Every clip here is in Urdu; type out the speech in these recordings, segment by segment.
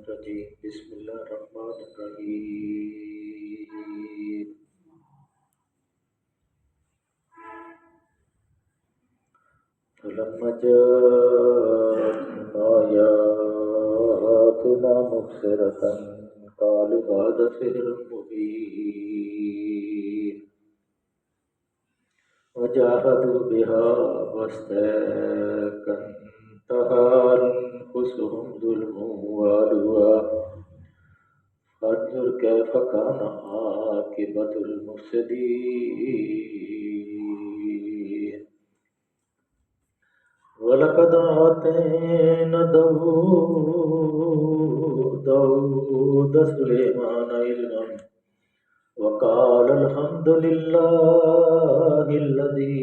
الرجيم بسم الله الرحمن الرحيم فلما جاءتهم آياتنا مبصرة قالوا هذا سحر مبين وجاهدوا بها واستيقنتها أنفسهم ظلما وعلوا فانظر كيف كان عاقبة المفسدين وَلَقَدْ آتَيْنَا دَاوُودَ سُلَيْمَانَ عِلْمًا وَقَالَ الْحَمْدُ لِلَّهِ الَّذِي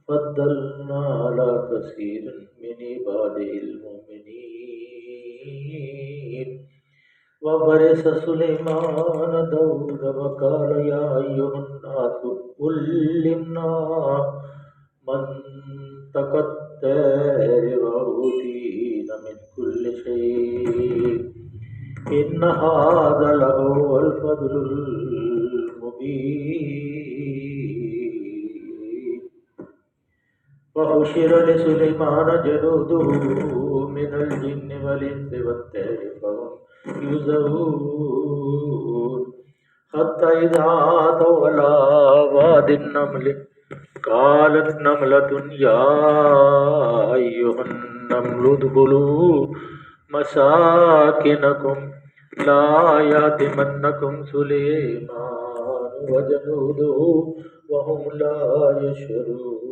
فَضَّلَنَا عَلَى كَثِيرٍ مِنْ عِبَادِهِ الْمُؤْمِنِينَ وَوَرِثَ سُلَيْمَانُ دَاوُودَ وَقَالَ يَا أَيُّهَا النَّاسُ عُلِّمْنَا منطق الطير وأوتينا من كل شيء إن هذا لهو الفضل المبين وحشر لسليمان جنوده من الجن والإنس والطير فهم يوزعون حتى إذا أتوا على واد النمل قالت نملة يا أيها النمل ادخلوا مساكنكم لا يأتمنكم سليمان وجنوده وهم لا يشعرون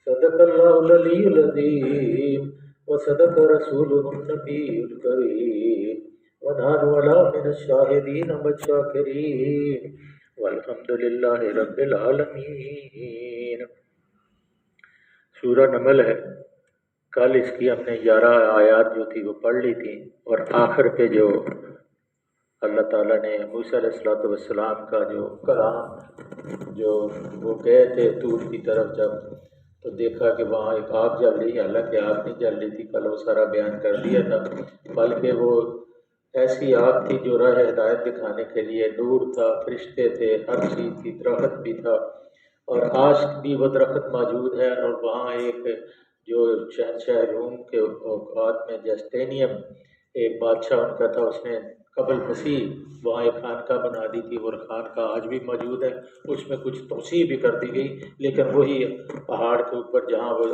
صدق الله العلي العظيم وصدق رسوله النبي الكريم ونحن على من الشاهدين والشاكرين والحمد للہ رب العالمین۔ سورہ نمل ہے۔ کل اس کی ہم نے 11 آیات جو تھی وہ پڑھ لی تھی، اور آخر پہ جو اللہ تعالیٰ نے موسیٰ علیہ السلام کا جو کلام، جو وہ گئے تھے طور کی طرف جب، تو دیکھا کہ وہاں ایک آگ جل رہی ہے، حالانکہ آگ نہیں جل رہی تھی، کل وہ سارا بیان کر دیا تھا، بلکہ وہ ایسی آگ تھی جو راہ ہدایت دکھانے کے لیے، نور تھا، فرشتے تھے، ہر چیز تھی، درخت بھی تھا، اور آج بھی وہ درخت موجود ہے۔ اور وہاں ایک جو شہنشاہ روم کے اوقات میں جسٹینیم ایک بادشاہ ان کا تھا، اس نے قبل مسیح وہاں ایک خانقاہ بنا دی تھی، اور خانقاہ آج بھی موجود ہے۔ اس میں کچھ توسیع بھی کر دی گئی، لیکن وہی پہاڑ کے اوپر جہاں وہ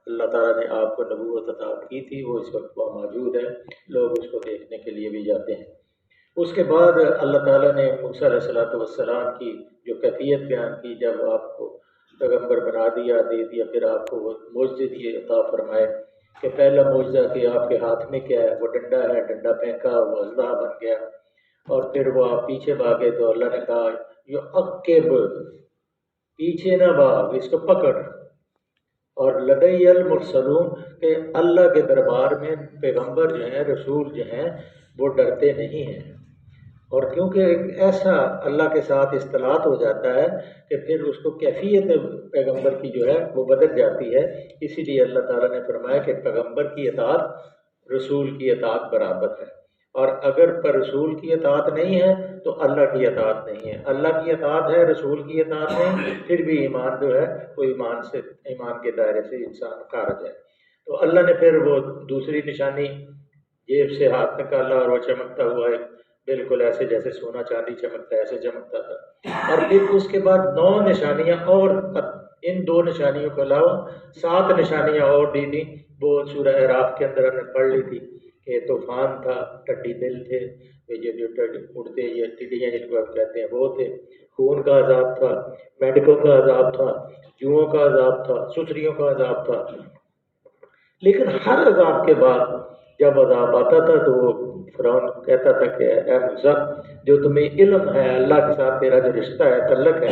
اللہ تعالیٰ نے آپ کو نبوت عطا کی تھی، وہ اس وقت وہاں موجود ہے، لوگ اس کو دیکھنے کے لیے بھی جاتے ہیں۔ اس کے بعد اللہ تعالیٰ نے موسیٰ علیہ السلام کی جو کیفیت بیان کی، جب آپ کو پیغمبر بنا دیا، دے دیا، پھر آپ کو وہ معجزے دیے، عطا فرمائے کہ پہلا معجزہ کہ آپ کے ہاتھ میں کیا ہے، وہ ڈنڈا ہے، ڈنڈا پھینکا، وہ اژدہا بن گیا، اور پھر وہ آپ پیچھے بھاگے تو اللہ نے کہا یہ عقب، پیچھے نہ بھاگ، اس کو پکڑ۔ اور لدی المرسلون کہ اللہ کے دربار میں پیغمبر جو ہیں، رسول جو ہیں، وہ ڈرتے نہیں ہیں، اور کیونکہ ایسا اللہ کے ساتھ اصطلاحات ہو جاتا ہے کہ پھر اس کو کیفیت پیغمبر کی جو ہے وہ بدل جاتی ہے۔ اسی لیے اللہ تعالیٰ نے فرمایا کہ پیغمبر کی اطاعت رسول کی اطاعت برابر ہے، اور اگر پر رسول کی اطاعت نہیں ہے تو اللہ کی اطاعت نہیں ہے، اللہ کی اطاعت ہے، رسول کی اطاعت نہیں، پھر بھی ایمان جو ہے وہ ایمان کے دائرے سے انسان خارج ہے۔ تو اللہ نے پھر وہ دوسری نشانی جیب سے ہاتھ نکالا، اور وہ چمکتا ہوا ہے، بالکل ایسے جیسے سونا چاندی چمکتا ہے، ایسے چمکتا تھا۔ اور پھر اس کے بعد 9 نشانیاں اور، ان 2 نشانیوں کے علاوہ 7 نشانیاں اور دی تھیں، وہ سورہ اعراف کے اندر ہم نے پڑھ لی تھی کہ طوفان تھا، ٹڈی دل تھے، جو اڑتے یہ ٹڈیاں جن کو آپ کہتے ہیں وہ تھے، خون کا عذاب تھا، مینڈکوں کا عذاب تھا، جوؤں کا عذاب تھا، سسریوں کا عذاب تھا۔ لیکن ہر عذاب کے بعد جب عذاب آتا تھا تو وہ فرعون کہتا تھا کہ اے موسیٰ، جو تمہیں علم ہے اللہ کے ساتھ تیرا جو رشتہ ہے، تعلق ہے،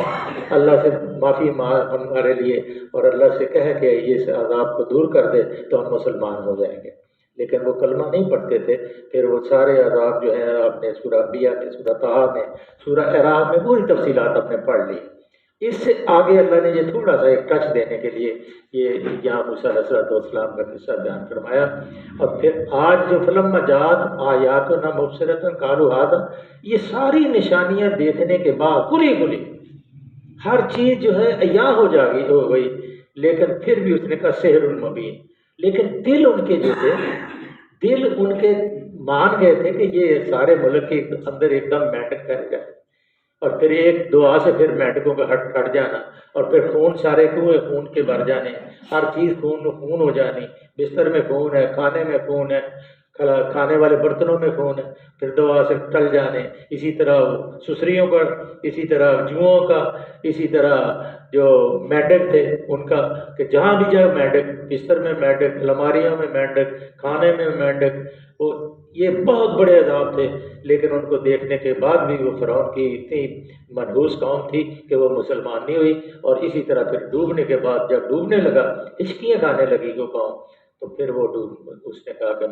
اللہ سے معافی مانگ ہمارے لیے، اور اللہ سے کہے کہ یہ عذاب کو دور کر دے تو ہم مسلمان ہو جائیں گے۔ لیکن وہ کلمہ نہیں پڑھتے تھے، پھر وہ سارے عذاب جو ہیں آپ نے سورہ انبیاء میں، سورہ طٰہٰ میں، سورہ اعراف میں پوری تفصیلات آپ نے پڑھ لی۔ اس سے آگے اللہ نے یہ تھوڑا سا ایک ٹچ دینے کے لیے یہ یہاں موسیٰ علیہ السلام کا قصہ بیان فرمایا. اور پھر آج جو فلم جات آیاتنا مبصرۃ قالوا ھذا، یہ ساری نشانیاں دیکھنے کے بعد کھلی ہر چیز جو ہے عیاں ہو گئی، لیکن پھر بھی اس نے کہا سحر مبین. لیکن دل ان کے جو تھے، دل ان کے مان گئے تھے کہ یہ سارے ملک کے اندر ایک دم مینڈک کر جائے، اور پھر ایک دعا سے پھر مینڈکوں کا ہٹ جانا، اور پھر خون سارے کنویں خون کے بھر جانے، ہر چیز خون ہو جانی، بستر میں خون ہے، کھانے میں خون ہے، کھانے والے برتنوں میں خون ہے، پھر دعا سے ٹل جانے. اسی طرح سسریوں کا، اسی طرح جوؤں کا، اسی طرح جو مینڈک تھے ان کا، کہ جہاں بھی جائے مینڈک، بستر میں مینڈک، الماریوں میں مینڈک، کھانے میں مینڈک. وہ یہ بہت بڑے عذاب تھے، لیکن ان کو دیکھنے کے بعد بھی وہ فرعون کی اتنی منحوس قوم تھی کہ وہ مسلمان نہیں ہوئی. اور اسی طرح پھر ڈوبنے کے بعد جب ڈوبنے لگا، ہچکیاں کھانے لگی وہ قوم، تو پھر وہ اس نے کہا کہ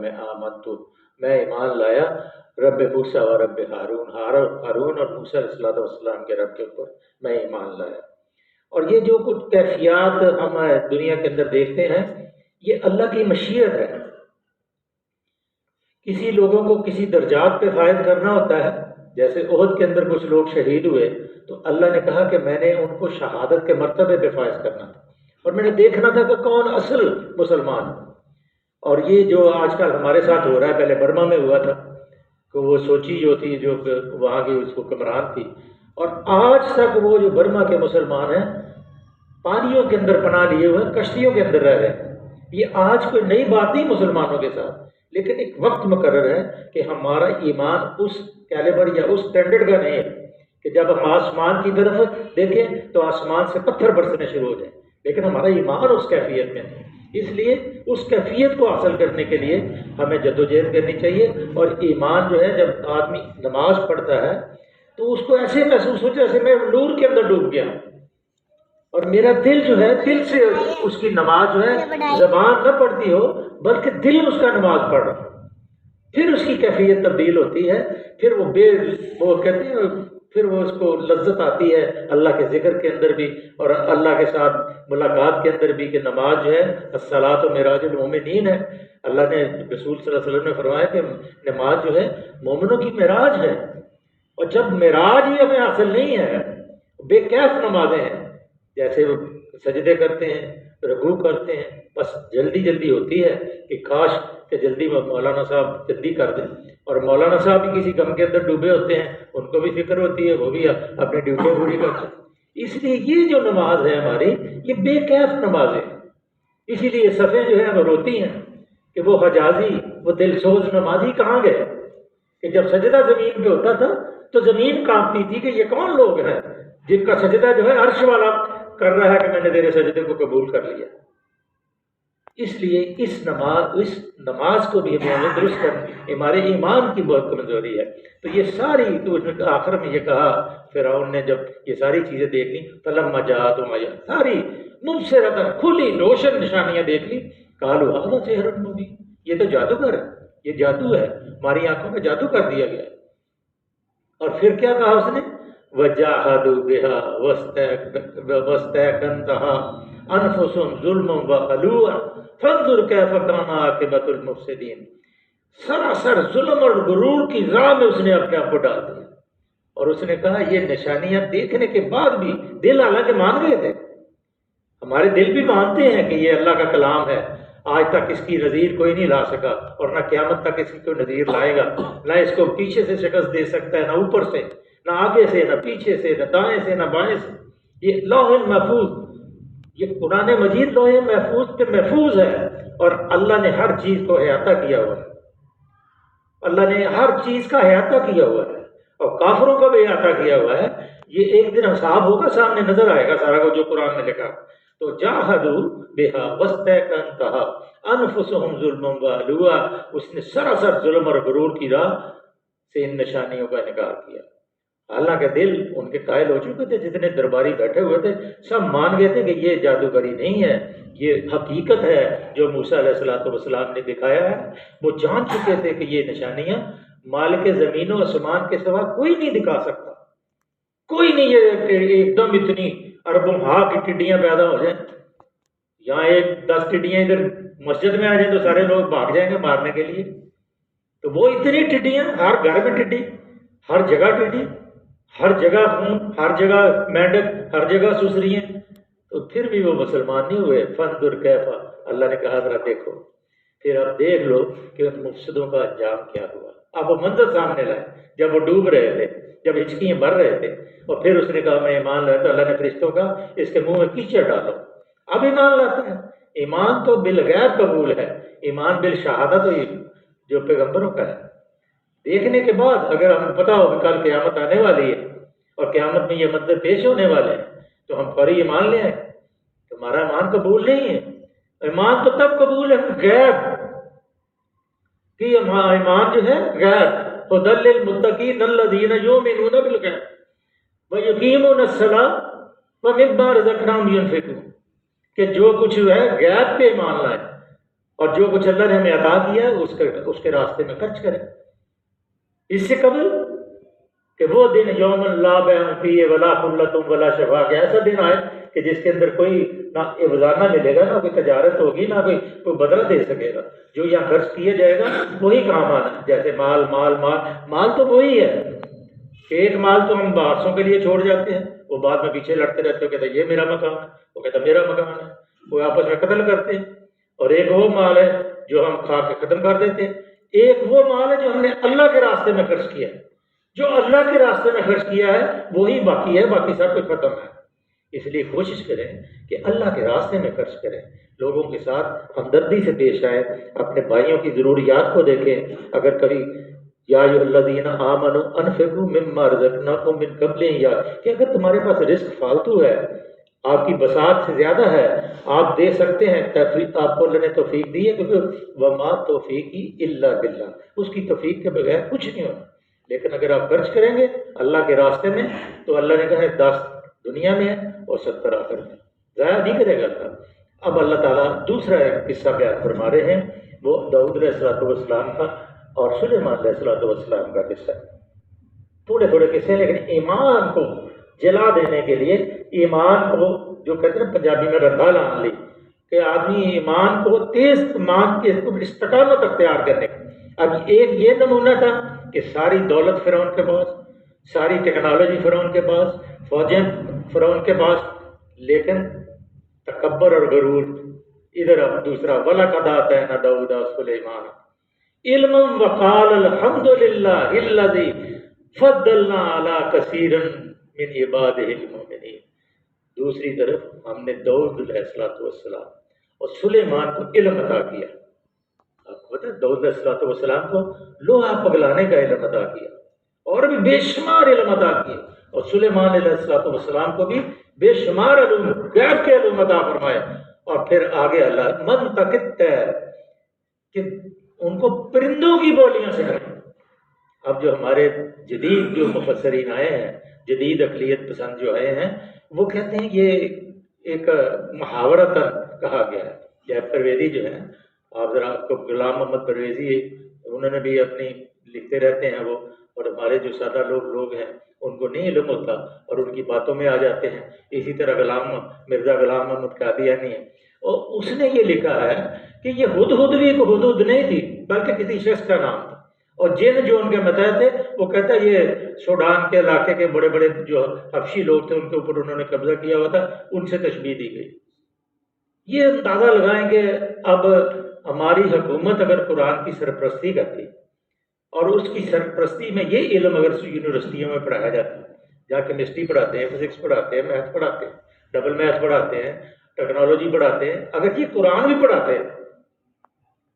میں ایمان لایا رب موسیٰ و رب ہارون اور موسیٰ علیہ السلام کے رب کے اوپر میں ایمان لایا. اور یہ جو کچھ کیفیات ہم دنیا کے اندر دیکھتے ہیں، یہ اللہ کی مشیت ہے. کسی لوگوں کو کسی درجات پہ فائز کرنا ہوتا ہے، جیسے احد کے اندر کچھ لوگ شہید ہوئے، تو اللہ نے کہا کہ میں نے ان کو شہادت کے مرتبے پہ فائز کرنا تھا، اور میں نے دیکھنا تھا کہ کون اصل مسلمان. اور یہ جو آج کل ہمارے ساتھ ہو رہا ہے، پہلے برما میں ہوا تھا کہ وہ سوچی جو تھی، جو وہاں کی اس حکمران تھی، اور آج تک وہ جو برما کے مسلمان ہیں پانیوں کے اندر پناہ لیے ہوئے، کشتیوں کے اندر رہ رہے ہیں. یہ آج کوئی نئی بات نہیں مسلمانوں کے ساتھ، لیکن ایک وقت مقرر ہے کہ ہمارا ایمان اس کیلیبر یا اس اسٹینڈرڈ کا نہیں ہے کہ جب ہم آسمان کی طرف دیکھیں تو آسمان سے پتھر برسنے شروع ہو جائیں، لیکن ہمارا ایمان اس کیفیت میں نہیں. اس لیے اس کیفیت کو حاصل کرنے کے لیے ہمیں جدوجہد کرنی چاہیے. اور ایمان جو ہے، جب آدمی نماز پڑھتا ہے تو اس کو ایسے محسوس ہو جیسے میں نور کے اندر ڈوب گیا، اور میرا دل جو ہے، دل سے اس کی نماز جو ہے، زبان نہ پڑھتی ہو بلکہ دل اس کا نماز پڑھ رہا، پھر اس کی کیفیت تبدیل ہوتی ہے. پھر وہ کہتے ہیں، پھر وہ اس کو لذت آتی ہے اللہ کے ذکر کے اندر بھی، اور اللہ کے ساتھ ملاقات کے اندر بھی، کہ نماز جو ہے الصلاۃ معراج المومنین ہے. اللہ نے، رسول صلی اللہ علیہ وسلم نے فرمایا کہ نماز جو ہے مومنوں کی معراج ہے. اور جب معراج ہی ہمیں حاصل نہیں ہے، بے کیف نمازیں ہیں، جیسے وہ سجدے کرتے ہیں، رکوع کرتے ہیں، بس جلدی ہوتی ہے کہ کاش کہ جلدی مولانا صاحب جلدی کر دیں. اور مولانا صاحب بھی کسی غم کے اندر ڈوبے ہوتے ہیں، ان کو بھی فکر ہوتی ہے، وہ بھی اپنی ڈیوٹی پوری کرتے ہیں. اس لیے یہ جو نماز ہے ہماری، یہ بے کیف نماز ہے. اسی لیے صفیں جو ہیں وہ روتی ہیں کہ وہ حجازی، وہ دل سوز نمازی کہاں گئے، کہ جب سجدہ زمین پہ ہوتا تھا تو زمین کانپتی تھی کہ یہ کون لوگ ہیں جن کا سجدہ جو ہے عرش والا کر رہا ہے کہ میں نے تیرے سجدے کو قبول کر لیا. اس لیے اس نماز کو بھی ہمیں درست کرنا، ہمارے ایمان کی بہت کمزوری ہے. تو یہ ساری، تو آخر میں یہ کہا فرعون نے جب یہ ساری چیزیں دیکھ لی، فلما جاءتهم آیات، ساری مبصرۃ، کھلی روشن نشانیاں دیکھ لی، قالوا ھذا سحر مبین، یہ تو جادوگر ہے، یہ جادو ہے، ہماری آنکھوں میں جادو کر دیا گیا. اور پھر کیا کہا اس نے، وَجَاهَدُوا بِهَا وَاسْتَيْقَنَتْهَا أَنفُسُهُمْ ظُلْمًا وَعُلُوًّا فَانظُرْ كَيْفَ كَانَ عَاقِبَةُ الْمُفْسِدِينَ. سراسر ظلم اور غرور کی راہ میں اس نے اپنے آپ کو ڈال دیا، اور اس نے کہا یہ نشانیاں دیکھنے کے بعد بھی دل حالانکہ مان گئے تھے، ہمارے دل بھی مانتے ہیں کہ یہ اللہ کا کلام ہے، آج تک اس کی نظیر کوئی نہیں لا سکا، اور نہ قیامت تک اس کی کوئی نظیر لائے گا، نہ اس کو پیچھے سے شکست دے سکتا ہے، نہ اوپر سے، نہ آگے سے، نہ پیچھے سے، نہ دائیں سے، نہ بائیں سے. یہ لوح محفوظ، یہ قرآن مجید لوح محفوظ پہ محفوظ ہے، اور اللہ نے ہر چیز کو احاطہ کیا ہوا ہے، اللہ نے ہر چیز کا احاطہ کیا ہوا ہے، اور کافروں کا بھی احاطہ کیا ہوا ہے. یہ ایک دن حساب ہوگا، سامنے نظر آئے گا سارا کو جو قرآن میں لکھا. تو جاہدوا بہا واستيقنتها انفسهم ظلما وعلوا، اس نے سراسر ظلم اور غرور کی راہ سے ان نشانیوں کا انکار کیا. حالانکہ دل ان کے قائل ہو چکے تھے، جتنے درباری بیٹھے ہوئے تھے سب مان گئے تھے کہ یہ جادوگری نہیں ہے، یہ حقیقت ہے جو موسیٰ علیہ السلام نے دکھایا ہے. وہ جان چکے تھے کہ یہ نشانیاں مالک زمین و آسمان کے سوا کوئی نہیں دکھا سکتا، کوئی نہیں یہ ایک دم اتنی اربوں ہاں کی ٹڈیاں پیدا ہو جائیں، یہاں ایک 10 ٹڈیاں ادھر مسجد میں آ جائیں تو سارے لوگ بھاگ جائیں گے مارنے کے لیے. تو وہ اتنی ٹڈیاں، ہر گھر میں ٹڈی، ہر جگہ ٹڈی، ہر جگہ خون، ہر جگہ مینڈک، ہر جگہ سسریاں، تو پھر بھی وہ مسلمان نہیں ہوئے. فانظر کیفا، اللہ نے کہا ذرا دیکھو. پھر اب دیکھ لو کہ ان مفسدوں کا انجام کیا ہوا. اب وہ منظر سامنے لائے جب وہ ڈوب رہے تھے، جب ہچکیاں بھر رہے تھے، اور پھر اس نے کہا میں ایمان لایا، تو اللہ نے فرشتوں کا اس کے منہ میں کیچڑ ڈالو. اب ایمان لاتے ہیں. ایمان تو بالغیب قبول ہے، ایمان بالشہادہ تو جو پیغمبروں کا ہے. دیکھنے کے بعد اگر ہمیں پتہ ہو کہ کل قیامت آنے والی ہے اور قیامت میں یہ منظر پیش ہونے والے ہیں تو ہم فوری ایمان لے آئیں. تمہارا ایمان قبول نہیں ہے. ایمان تو تب قبول ہے غیب کہ ایمان جو ہے غیب. هدى للمتقين الذين يؤمنون بالغیب ويقيمون الصلاة ومما رزقناهم ينفقون، کہ جو کچھ ہے غیب پہ ایمان لائیں اور جو کچھ اللہ نے ہمیں عطا کیا اس کے راستے میں خرچ کریں. اس سے قبل کہ وہ دن یوم لا بیع فیہ ولا خلۃ ولا شفاعۃ، کہ ایسا دن آئے کہ جس کے اندر کوئی نہ عوض نہ ملے گا، نہ کوئی تجارت ہوگی، نہ کوئی بدلہ دے سکے گا. جو یہاں خرچ کیا جائے گا وہی کام آنا ہے. جیسے مال مال مال مال تو وہی ہے کہ ایک مال تو ہم بارسوں کے لیے چھوڑ جاتے ہیں، وہ بعد میں پیچھے لڑتے رہتے ہو، کہتے ہیں یہ میرا مکان ہے، وہ کہتا میرا مکان ہے، وہ آپس میں قتل کرتے ہیں. اور ایک وہ مال ہے جو ہم کھا کے ختم کر دیتے ہیں. ایک وہ مال ہے جو ہم نے اللہ کے راستے میں خرچ کیا ہے. جو اللہ کے راستے میں خرچ کیا ہے وہی باقی ہے، باقی سب کچھ ختم ہے. اس لیے کوشش کریں کہ اللہ کے راستے میں خرچ کریں، لوگوں کے ساتھ ہمدردی سے پیش آئیں، اپنے بھائیوں کی ضروریات کو دیکھیں. اگر کبھی یا ایھا الذین آمنوا انفقوا مما رزقناکم من قبل کہ اگر تمہارے پاس رزق فالتو ہے، آپ کی بساط سے زیادہ ہے، آپ دے سکتے ہیں. آپ کو اللہ نے توفیق دی ہے، کیونکہ وما توفیقی الا باللہ، اس کی توفیق کے بغیر کچھ نہیں ہونا. لیکن اگر آپ خرچ کریں گے اللہ کے راستے میں تو اللہ نے کہا ہے 10 دنیا میں ہے اور 70 آخرت میں، ضائع نہیں کرے گا اللہ. اب اللہ تعالیٰ دوسرا ایک قصہ بیان فرما رہے ہیں، وہ داؤد علیہ السلام کا اور سلیمان علیہ السلام کا قصہ ہے. تھوڑے تھوڑے قصے، لیکن ایمان کو جلا دینے کے لیے، ایمان کو جو کہتے ہیں پنجابی میں رندا لان لی، کہ آدمی ایمان کو تیز مان کے استقامت اختیار کرنے کا. اب ایک یہ نمونہ تھا کہ ساری دولت فرعون کے پاس، ساری ٹیکنالوجی فرعون کے پاس، فوجیں فرعون کے پاس، لیکن تکبر اور غرور. ادھر اب دوسرا وَلَقَدْ آتَيْنَا دَاوُودَ وَسُلَيْمَانَ عِلْمًا وَقَالَ الْحَمْدُ لِلَّهِ الَّذِي فَضَّلْنَا عَلَىٰ كَثِيرٍ مِّنْ عِبَادِهِ الْمُؤْمِنِينَ. دوسری طرف ہم نے داؤد علیہ السلام اور سلیمان کو علم عطا کیا. آپ کو پتہ ہے داؤد علیہ السلام کو لوہا پگلانے کا علم عطا کیا اور بھی بے شمار علم عطا کیے، اور سلیمان علیہ السلام کو بھی بے شمار علوم، غیب کے علوم عطا فرمائے. اور پھر آگے اللہ منطقت ہے کہ ان کو پرندوں کی بولیاں سکھائیں. اب جو ہمارے جدید جو مفسرین آئے ہیں، جدید اقلیت پسند جو آئے ہیں، وہ کہتے ہیں یہ ایک محاورتاً کہا گیا ہے. یا پرویزی جو ہے، آپ ذرا آپ کو غلام محمد پرویزی، انہوں نے بھی اپنی لکھتے رہتے ہیں وہ، اور ہمارے جو سادہ لوگ ہیں ان کو نہیں علم ہوتا اور ان کی باتوں میں آ جاتے ہیں. اسی طرح مرزا غلام محمد قادیانی ہے، اور اس نے یہ لکھا ہے کہ یہ ہدہد بھی ایک ہدہد نہیں تھی بلکہ کسی شخص کا نام تھا. اور جن جو ان کے متحد تھے وہ کہتا ہے یہ سوڈان کے علاقے کے بڑے بڑے جو حبشی لوگ تھے ان کے اوپر انہوں نے قبضہ کیا ہوا تھا، ان سے تشبیہ دی گئی. یہ اندازہ لگائیں کہ اب ہماری حکومت اگر قرآن کی سرپرستی کرتی اور اس کی سرپرستی میں یہ علم اگر یونیورسٹیوں میں پڑھایا جاتا، جہاں کیمسٹری پڑھاتے ہیں، فزکس پڑھاتے ہیں، میتھ پڑھاتے ہیں، ڈبل میتھ پڑھاتے ہیں، ٹیکنالوجی پڑھاتے ہیں، اگر یہ قرآن بھی پڑھاتے ہیں،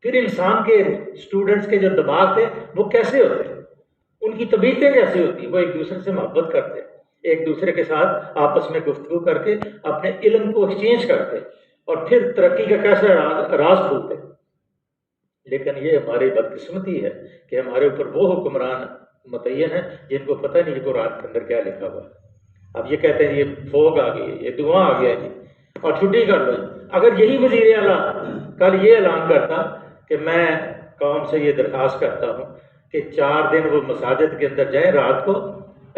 پھر انسان کے اسٹوڈنٹس کے جو دماغ تھے وہ کیسے ہوتے، ان کی طبیعتیں کیسی ہوتی، وہ ایک دوسرے سے محبت کرتے، ایک دوسرے کے ساتھ آپس میں گفتگو کر کے اپنے علم کو ایکسچینج کرتے اور پھر ترقی کا کیسا راز کھولتے. لیکن یہ ہماری بدقسمتی ہے کہ ہمارے اوپر وہ حکمران متعین ہیں جن کو پتہ نہیں قرآن کے اندر کیا لکھا ہوا. اب یہ کہتے ہیں یہ فوگ آ گئی، یہ دعا آ گیا جی اور چھٹی کر لو. اگر یہی وزیر اعلیٰ کل یہ اعلان کرتا کہ میں قوم سے یہ درخواست کرتا ہوں کہ 4 دن وہ مساجد کے اندر جائیں رات کو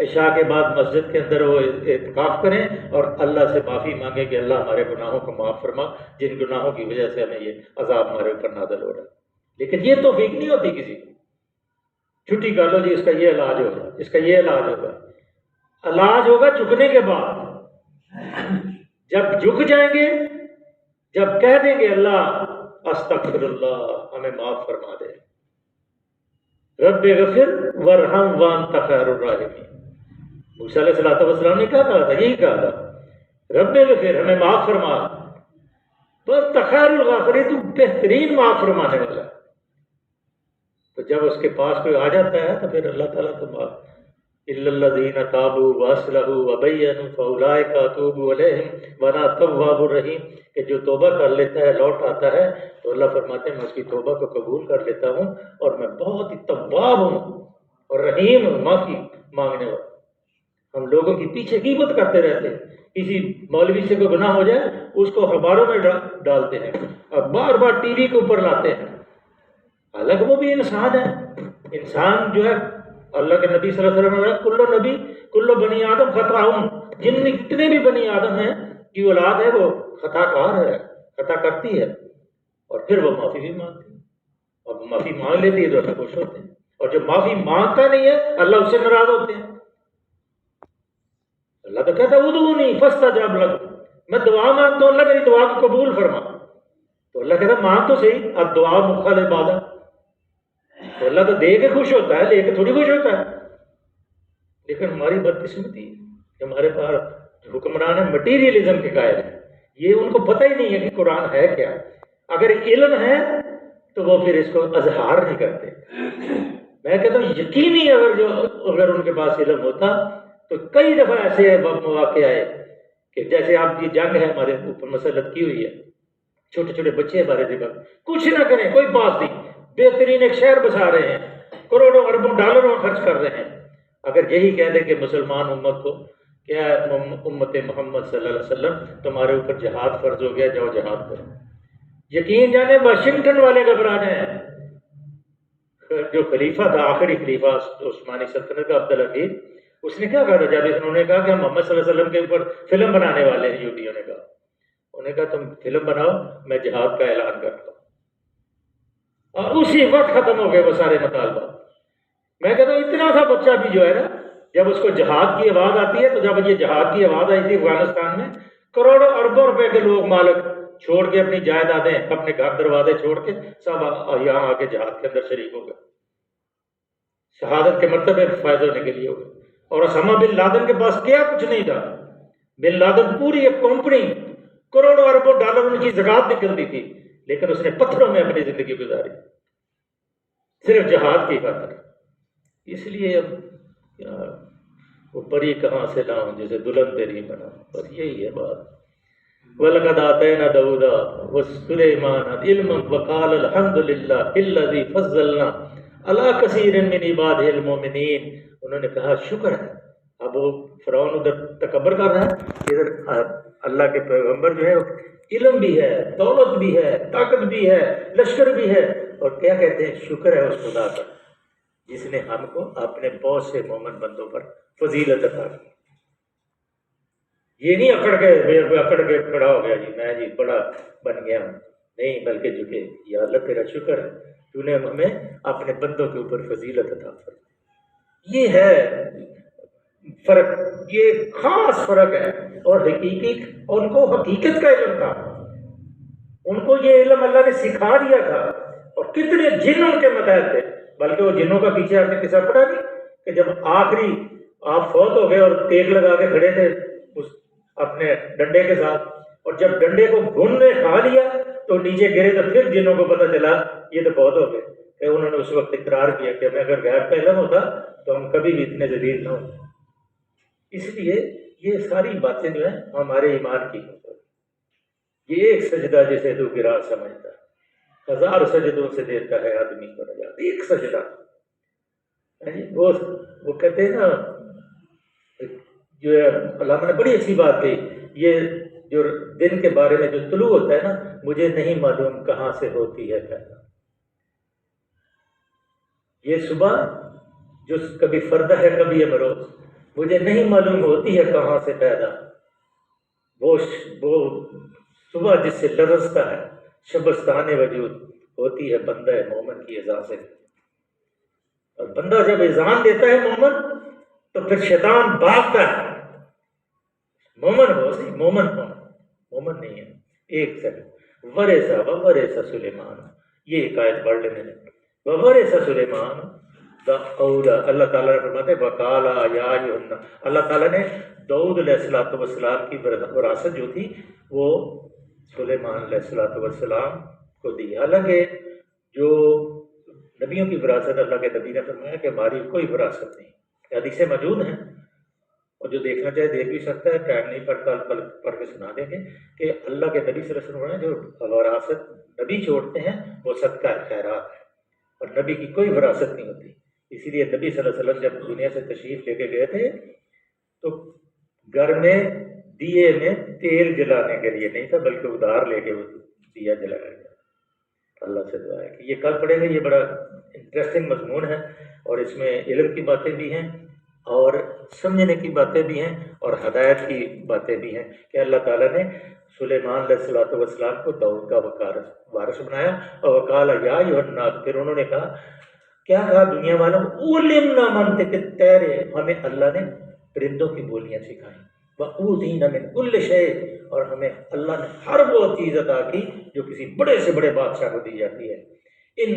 عشاء کے بعد مسجد کے اندر وہ اعتکاف کریں اور اللہ سے معافی مانگیں کہ اللہ ہمارے گناہوں کو معاف فرما، جن گناہوں کی وجہ سے ہمیں یہ عذاب ہمارے اوپر نازل ہو رہا ہے۔ لیکن یہ توفیق نہیں ہوتی کسی کو، چھٹی کر لو جی اس کا یہ علاج ہوگا، اس کا یہ علاج ہوگا۔ علاج ہوگا جھکنے کے بعد، جب جھک جائیں گے، جب کہہ دیں گے اللہ استغفر اللہ، ہمیں معاف فرما دے، رب اغفر ورحم وانت خیر الراحمین۔ موسیٰ علیہ السلام نے کیا کہا تھا؟ یہی کہا تھا رب اغفر، ہمیں معاف فرما، بس خیر الغافرین، تو بہترین معاف فرمانے والا۔ تو جب اس کے پاس کوئی آ جاتا ہے تو پھر اللہ تعالیٰ تو معاف، الا الذین تابوا واصلحوا وبینوا فاولئک اتوب علیہم وانا التواب الرحیم، کہ جو توبہ کر لیتا ہے، لوٹ آتا ہے، تو اللہ فرماتے ہیں میں اس کی توبہ کو قبول کر لیتا ہوں اور میں بہت ہی تواب ہوں اور رحیم ہوں، معافی مانگنے والا۔ ہم لوگوں کی پیچھے غیبت کرتے رہتے ہیں، کسی مولوی سے کوئی گناہ ہو جائے اس کو اخباروں میں ڈالتے ہیں اور بار بار ٹی وی کے اوپر لاتے ہیں، حالانکہ وہ بھی انسان ہے۔ انسان جو ہے، اللہ کے نبی صلی اللہ علیہ وسلم نے کل نبی کل بنی آدم خطاؤن، جتنے بھی بنی آدم ہیں کی اولاد ہے وہ خطا کار ہے، خطا کرتی ہے، اور پھر وہ معافی بھی مانگتی ہے، اور وہ معافی مانگ لیتی ہے تو اللہ خوش ہوتے ہیں، اور جو معافی مانگتا نہیں ہے اللہ اس سے ناراض ہوتے ہیں۔ اللہ تو کہتا ہے ادعونی فاستجب لکم، میں دعا مانگتا ہوں اللہ میری دعا کو قبول فرما، تو اللہ کہتا ہے مانگ تو صحیح، اب دعا مخل عبادت، تو اللہ تو دے کے خوش ہوتا ہے، لے کے تھوڑی خوش ہوتا ہے۔ لیکن ہماری بدقسمتی کہ ہمارے پاس حکمران ہے مٹیریلزم کے قائل ہیں، یہ ان کو پتہ ہی نہیں ہے کہ قرآن ہے کیا۔ اگر علم ہے تو وہ پھر اس کو اظہار نہیں کرتے۔ میں کہتا ہوں یقینی اگر ان کے پاس علم ہوتا تو کئی دفعہ ایسے مواقع آئے کہ جیسے آپ یہ جنگ ہے ہمارے اوپر مسلط کی ہوئی ہے، چھوٹے چھوٹے بچے ہمارے جگہ کچھ نہ کریں، کوئی پاس نہیں، بہترین ایک شہر بسا رہے ہیں، کروڑوں اربوں ڈالروں خرچ کر رہے ہیں۔ اگر یہی کہہ دیں کہ مسلمان امت کو کیا امت محمد صلی اللہ علیہ وسلم تمہارے اوپر جہاد فرض ہو گیا، جاؤ جہاد کرو، یقین جانے واشنگٹن والے گھبرا رہے ہیں۔ جو خلیفہ تھا، آخری خلیفہ عثمانی سلطنت کا عبدالحمید، اس نے کیا کہا تھا جب انہوں نے کہا کہ ہم محمد صلی اللہ علیہ وسلم کے اوپر فلم بنانے والے ہیں، یہودیوں نے کہا، انہوں نے کہا تم فلم بناؤ، میں جہاد کا اعلان کرتا ہوں، اور اسی وقت ختم ہو گئے وہ سارے مطالبات۔ میں کہتا ہوں اتنا سا بچہ بھی جو ہے نا، جب اس کو جہاد کی آواز آتی ہے، تو جب یہ جہاد کی آواز آئی تھی افغانستان میں، کروڑوں اربوں روپے کے لوگ مالک چھوڑ کے اپنی جائیدادیں، اپنے گھر دروازے چھوڑ کے سب یہاں آ کے جہاد کے اندر شریک ہو گئے، شہادت کے مرتبے فائز ہونے کے لیے ہو گئے۔ اور اسامہ بن لادن کے پاس کیا کچھ نہیں تھا، بن لادن پوری ایک کمپنی، کروڑوں اربوں ڈالر ان کی زکوٰۃ نکلتی تھی، لیکن اس نے پتھروں میں اپنی زندگی گزاری صرف جہاد کی خاطر۔ اس لیے اب وہ پری کہاں سے لاؤں جسے دلہن تیری بنا، بس یہی ہے بات۔ وَلَقَدْ آتَيْنَا دَاوُودَ وَسُلَيْمَانَ عِلْمًا وَقَالَ الْحَمْدُ لِلَّهِ الَّذِي فَضَّلْنَا عَلَىٰ كَثِيرٍ مِّنْ عِبَادِهِ الْمُؤْمِنِينَ۔ انہوں نے کہا شکر ہے۔ اب وہ فرعون ادھر تکبر کر رہا ہے، ادھر اللہ کے پیغمبر جو ہے علم بھی ہے، دولت بھی ہے، طاقت بھی ہے، لشکر بھی ہے، اور کیا کہتے ہیں شکر ہے اس خدا کا جس نے ہم کو اپنے بہت سے مومن بندوں پر فضیلت عطا کی۔ یہ نہیں اکڑ کے کھڑا ہو گیا جی میں جی بڑا بن گیا ہوں، نہیں، بلکہ جھکے یا اللہ تیرا شکر ہے تو نے ہمیں اپنے بندوں کے اوپر فضیلت عطا فرمائی۔ یہ ہے فرق، یہ خاص فرق ہے۔ اور حقیقی ان کو حقیقت کا علم تھا، ان کو یہ علم اللہ نے سکھا دیا تھا، اور کتنے جن ان کے متحد تھے۔ بلکہ وہ جنوں کا پیچھے آپ نے قصہ پڑھا نہیں کہ جب آخری آپ فوت ہو گئے اور ٹیک لگا کے کھڑے تھے اس اپنے ڈنڈے کے ساتھ، اور جب ڈنڈے کو گھن نے کھا لیا تو نیچے گرے، تو پھر جنوں کو پتہ چلا یہ تو فوت ہو گئے، کہ انہوں نے اس وقت اقرار کیا کہ ہمیں اگر غیب کا علم ہوتا تو ہم کبھی بھی اتنے ذلیل نہ ہوتے۔ اس لیے یہ ساری باتیں جو ہیں ہمارے ایمان کی ہیں۔ یہ ایک سجدہ جسے تو گرا سمجھتا ہے، 1000 سجدوں سے دیتا ہے آدمی کو نجات، ایک سجدہ۔ وہ کہتے ہیں نا، جو علامہ نے بڑی اچھی بات کہی، یہ جو دن کے بارے میں جو طلوع ہوتا ہے نا، مجھے نہیں معلوم کہاں سے ہوتی ہے پیدا۔ یہ صبح جو کبھی فردہ ہے کبھی امروز، مجھے نہیں معلوم ہوتی ہے کہاں سے پیدا، وہ صبح جس سے لرزتا ہے، شبستان وجود ہوتی ہے بندہ مومن کی اذان سے۔ اور بندہ جب اذان دیتا ہے مومن تو پھر شیطان بھاگتا ہے۔ مومن ہو سی، مومن ہو، مومن نہیں ہے۔ ایک سیکنڈ، ورثہ سلیمان، یہ ایک آیت پڑھ لینے نے، ورثہ سلیمان داؤد، اللہ تعالیٰ نے فرماتے وقالا یا ایھا، اللہ تعالیٰ نے داؤد علیہ السلام کی وراثت جو تھی وہ سلیمان علیہ السلام کو دی۔ حالانکہ جو نبیوں کی وراثت، اللہ کے نبی نے فرمایا کہ ہماری کوئی وراثت نہیں، حدیثیں موجود ہیں، اور جو دیکھنا چاہے دیکھ بھی سکتا ہے، ٹائم نہیں پڑتا، پڑھ کے سنا دیں گے کہ اللہ کے نبی صلی اللہ علیہ وسلم نے جو وراثت نبی چھوڑتے ہیں وہ صدقہ خیرات ہے، اور نبی کی کوئی وراثت نہیں ہوتی۔ اسی لیے نبی صلی اللہ علیہ وسلم جب دنیا سے تشریف لے کے گئے تھے تو گھر میں دیے میں تیل جلانے کے لیے نہیں تھا، بلکہ ادھار لے کے وہ دیا جلایا گیا۔ اللہ سے دعا ہے کہ یہ کل پڑھیں گے، یہ بڑا انٹرسٹنگ مضمون ہے، اور اس میں علم کی باتیں بھی ہیں اور سمجھنے کی باتیں بھی ہیں اور ہدایت کی باتیں بھی ہیں کہ اللہ تعالیٰ نے سلیمان علیہ السلام کو داؤد کا وارث بنایا۔ اور وقال یا ایھا الناس، پھر انہوں نے کہا، کیا کہا دنیا والوں، علمنا منطق الطیر، ہمیں اللہ نے پرندوں کی بولیاں سکھائیں، وَأُوتِینَا مِن كُلِّ شَیْءٍ، اور ہمیں اللہ نے ہر وہ چیز عطا کی جو کسی بڑے سے بڑے بادشاہ کو دی جاتی ہے۔ ان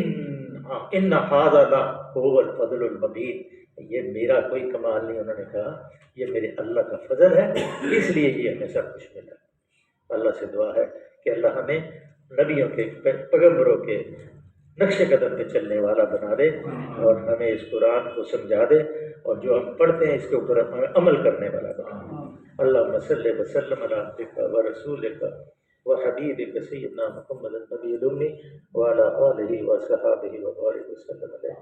ھذا لَھُوَ الْفَضْلُ الْمُبِینُ، یہ میرا کوئی کمال نہیں، انہوں نے کہا یہ میرے اللہ کا فضل ہے، اس لیے یہ ہمیں سب کچھ ملا۔ اللہ سے دعا ہے کہ اللہ ہمیں نبیوں کے، پیغمبروں کے نقش قدم پہ چلنے والا بنا دے، اور ہمیں اس قرآن کو سمجھا دے، اور جو ہم پڑھتے ہیں اس کے اوپر ہمیں عمل کرنے والا بنا دے۔ اللہم صلی وسلم علی عبدک ورسولک وحبیبک سیدنا محمد النبی الأمی وعلی آلہ وصحبہ وبارک وسلم علیہ۔